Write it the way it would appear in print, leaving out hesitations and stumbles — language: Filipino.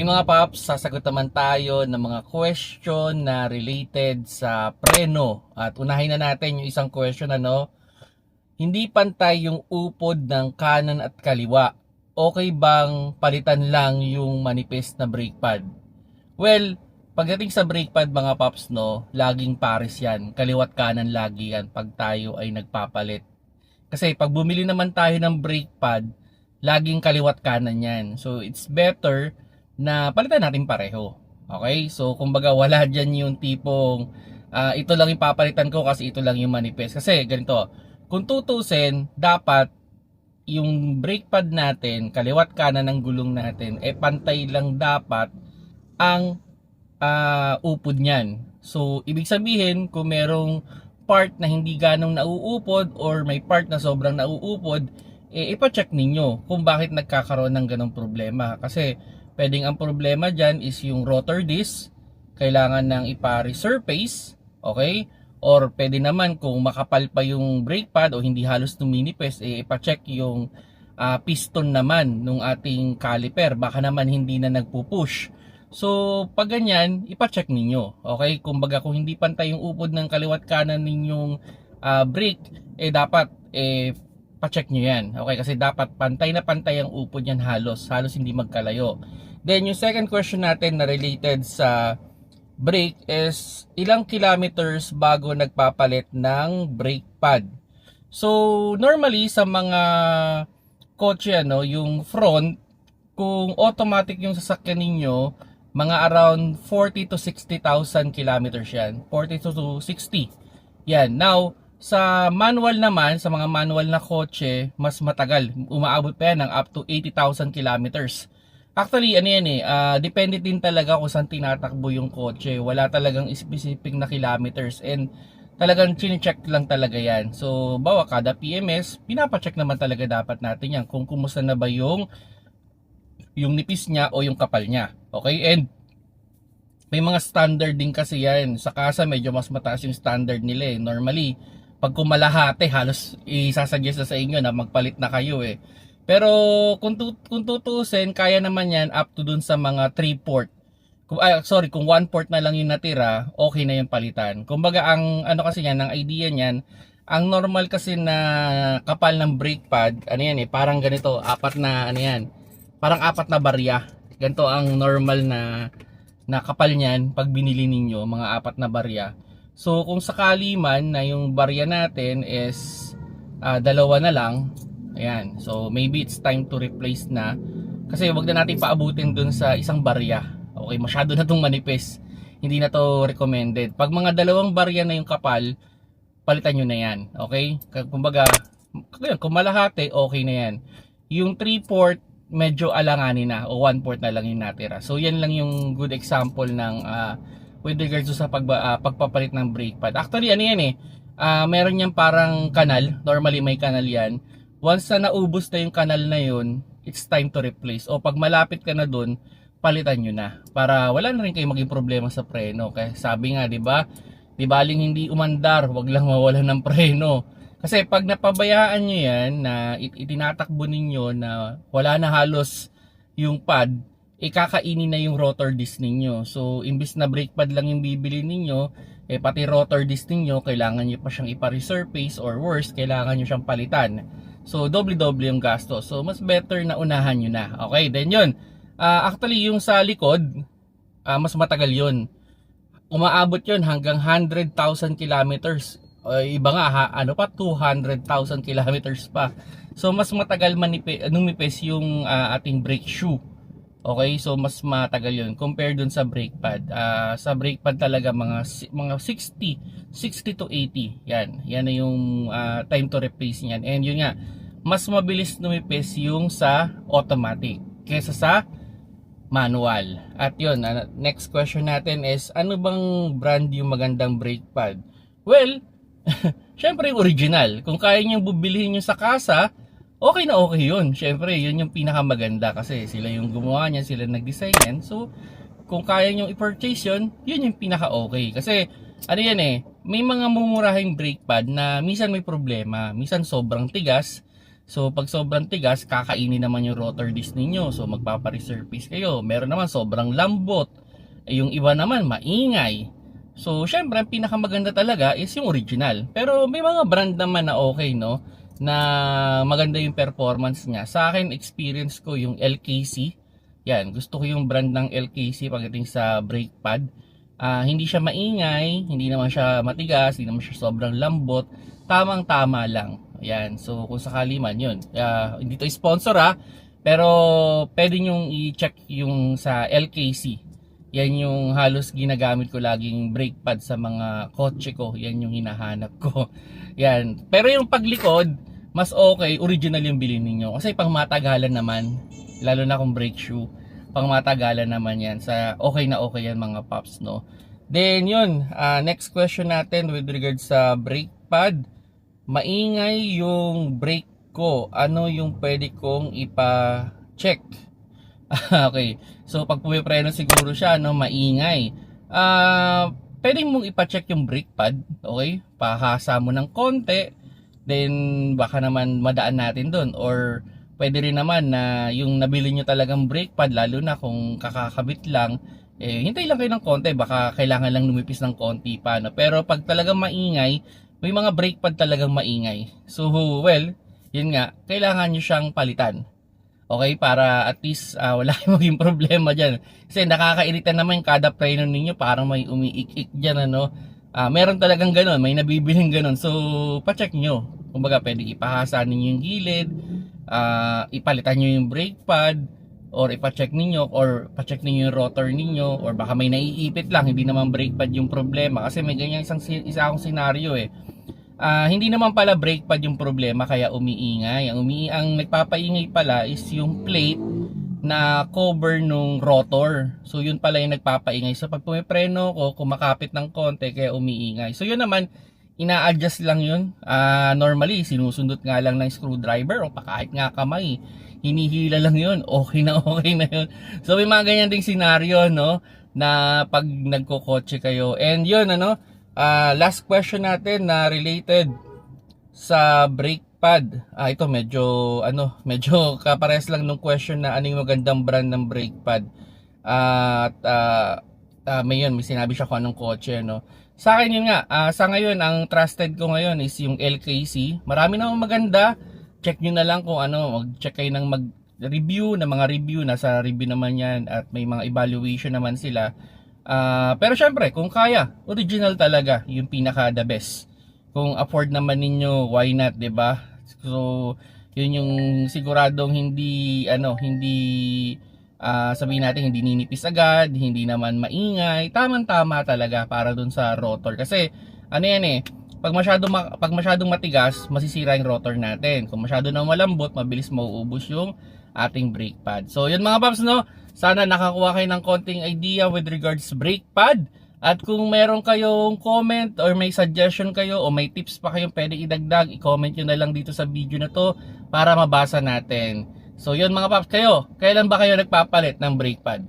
Ngayon mga paps, sasagot naman tayo ng mga question na related sa preno. At unahin na natin yung isang question hindi pantay yung upod ng kanan at kaliwa. Okay bang palitan lang yung manipis na brake pad? Well, pagdating sa brake pad mga paps laging pares yan. Kaliwa't kanan lagi yan pag tayo ay nagpapalit. Kasi pag bumili naman tayo ng brake pad, laging kaliwa't kanan yan. So it's better na palitan natin pareho. Okay? So kumbaga wala dyan yung tipong ito lang yung papalitan ko kasi ito lang yung manipis. Kasi ganito, kung tutusin, dapat yung brake pad natin, kaliwa't kanan ng gulong natin, pantay lang dapat ang upod niyan. So ibig sabihin, kung merong part na hindi ganong nauupod or may part na sobrang nauupod, ipacheck ninyo kung bakit nagkakaroon ng ganong problema. Kasi pwedeng ang problema dyan is yung rotor disc, kailangan ng ipa-resurface, okay? Or pwede naman kung makapal pa yung brake pad o hindi halos tuminipis, ipacheck yung piston naman ng ating caliper, baka naman hindi na nagpupush. So pag ganyan, ipacheck ninyo, okay? Kumbaga kung hindi pantay yung upod ng kaliwat kanan ninyong brake, dapat pacheck nyo yan. Okay, kasi dapat pantay na pantay ang upod yan, halos hindi magkalayo. Then yung second question natin na related sa brake is ilang kilometers bago nagpapalit ng brake pad. So normally sa mga kotse yung front, kung automatic yung sasakyan ninyo, mga around 40 to 60,000 kilometers yan. 40 to 60. Yan. Now, sa manual naman, sa mga manual na kotse, mas matagal. Umaabot pa yan ng up to 80,000 kilometers. Actually, depende din talaga kung saan tinatakbo yung kotse. Wala talagang specific na kilometers and talagang chine-check lang talaga yan. So, bawa kada PMS, pinapacheck naman talaga dapat natin yan kung kumusta na ba yung nipis niya o yung kapal niya. Okay? And may mga standard din kasi yan. Sa kasa, medyo mas mataas yung standard nila. Normally, pag kumalahati, halos isasuggest na sa inyo na magpalit na kayo Pero kung tutusin, kaya naman yan up to dun sa mga 3-port. Kung 1-port na lang yung natira, okay na yung palitan. Kumbaga ang kasi yan, ang idea niyan, ang normal kasi na kapal ng brake pad, parang ganito, parang 4 na barya. Ganito ang normal na kapal niyan pag binili ninyo, mga 4 na barya. So kung sakali man na yung barya natin is 2 na lang, ayan, so maybe it's time to replace na. Kasi wag na natin paabutin dun sa isang barya. Okay, masyado na itong manipis. Hindi na to recommended. Pag mga 2 barya na yung kapal, palitan nyo na yan. Okay? Kumbaga, kung malahati, okay na yan. Yung 3-port, medyo alanganin na o 1-port na lang yung natira. So yan lang yung good example ng with regards to sa pagpapalit ng brake pad. Actually meron yan parang kanal. Normally may kanal yan. Once na naubos na yung kanal na yun, it's time to replace. O pag malapit ka na dun, palitan nyo na. Para wala na rin kayo maging problema sa preno. Kaya sabi nga, di ba? Di baling hindi umandar, wag lang mawalan ng preno. Kasi pag napabayaan nyo yan, na itinatakbo ninyo na wala na halos yung pad, kakainin na yung rotor disc ninyo. So, imbis na brake pad lang yung bibili ninyo, pati rotor disc ninyo, kailangan nyo pa siyang ipa-resurface or worse, kailangan nyo siyang palitan. So, doble-doble yung gasto. So, mas better na unahan nyo na. Okay, then yun. Actually, yung sa likod, mas matagal yun. Umaabot yun hanggang 100,000 kilometers. Iba nga, 200,000 kilometers pa. So, mas matagal numipis yung ating brake shoe. Okay, so mas matagal yun compare dun sa brake pad. Sa brake pad talaga mga 60 to 80. Yan na yung time to replace niyan. And yun nga, mas mabilis numipis yung sa automatic kaysa sa manual. At yun, next question natin is, ano bang brand yung magandang brake pad? Well, syempre yung original. Kung kaya nyo bubilhin nyo sa kasa, okay na okay yun. Syempre, yun yung pinakamaganda kasi sila yung gumawa niyan, sila nag-design yan. So, kung kaya nyo i-purchase yun, yun yung pinaka-okay. Kasi, may mga mumurahing brake pad na minsan may problema. Minsan sobrang tigas. So pag sobrang tigas, kakainin naman yung rotor disc ninyo. So magpapa-resurface kayo. Meron naman sobrang lambot. Yung iba naman maingay. So syempre ang pinakamaganda talaga is yung original. Pero may mga brand naman na okay, no, na maganda yung performance niya. Sa akin, experience ko yung LKC. Yan, gusto ko yung brand ng LKC pagdating sa brake pad. Hindi siya maingay, hindi naman siya matigas, hindi naman siya sobrang lambot. Tamang-tama lang. Yan, so kung sakali man yun. Hindi to sponsor pero pwede nyong i-check yung sa LKC. Yan yung halos ginagamit ko laging brake pad sa mga kotse ko. Yan yung hinahanap ko. Yan. Pero yung paglikod, mas okay, original yung bilhin ninyo. Kasi pang matagalan naman, lalo na kung brake shoe, pang matagalan naman yan. Okay na okay yan mga paps, no? Then yun, next question natin with regards sa brake pad. Maingay yung brake ko. Ano yung pwede kong ipa-check? Okay. So pag pumipreno siguro siya, no, maingay. Pwede mong ipa-check yung brake pad, okay? Pahasa mo ng konti, then baka naman madaan natin doon. Or pwede rin naman na yung nabili nyo talagang brake pad, lalo na kung kakakabit lang, hintay lang kayo ng konti, baka kailangan lang lumipis ng konti pa, no? Pero pag talagang maingay, may mga brake pad talagang maingay. So well, yun nga, kailangan nyo siyang palitan. Okay, para at least wala kayong maging problema dyan. Kasi nakakairita naman yung kada preno ninyo, parang may umiik-ik dyan, ano. Meron talagang ganun, may nabibiling ganun. So, pacheck nyo. Kumbaga, pwede ipahasa ninyo yung gilid, ipalitan nyo yung brake pad, or ipacheck ninyo, or pacheck ninyo yung rotor ninyo, or baka may naiipit lang, hindi naman brake pad yung problema. Kasi may ganyan isa akong senaryo hindi naman pala brake pad yung problema kaya umiingay. Ang nagpapaingay pala is yung plate na cover nung rotor. So yun pala yung nagpapaingay. So pag pumipreno ko, kumakapit ng konti kaya umiingay. So yun naman, ina-adjust lang yun. Normally, sinusundot nga lang ng screwdriver o kahit nga kamay. Hinihila lang yun. Okay na yun. So may mga ganyan ding senaryo, no, na pag nagkokotse kayo. And yun, last question natin na related sa brake pad. Ito medyo kapares lang nung question na ano yung magandang brand ng brake pad. May sinabi siya kung anong kotse, no. Sa akin yun nga, sa ngayon ang trusted ko ngayon is yung LKC. Marami namang maganda. Check nyo na lang kung mag-check kayo ng mag-review, na mga review, nasa review naman yan at may mga evaluation naman sila. Pero syempre, kung kaya, original talaga, yung pinaka the best. Kung afford naman ninyo, why not, 'di ba? So, yun yung siguradong hindi sabihin natin hindi ninipis agad, hindi naman maingay, tamang-tama talaga para dun sa rotor. Kasi pag masyadong matigas, masisira yung rotor natin. Kung masyado na malambot, mabilis mauubos yung ating brake pad. So, yun mga paps, no? Sana nakakuha kayo ng konting idea with regards brake pad. At kung meron kayong comment or may suggestion kayo o may tips pa kayong pwede idagdag, i-comment nyo na lang dito sa video na to para mabasa natin. So, yun mga paps, kailan ba kayo nagpapalit ng brake pad?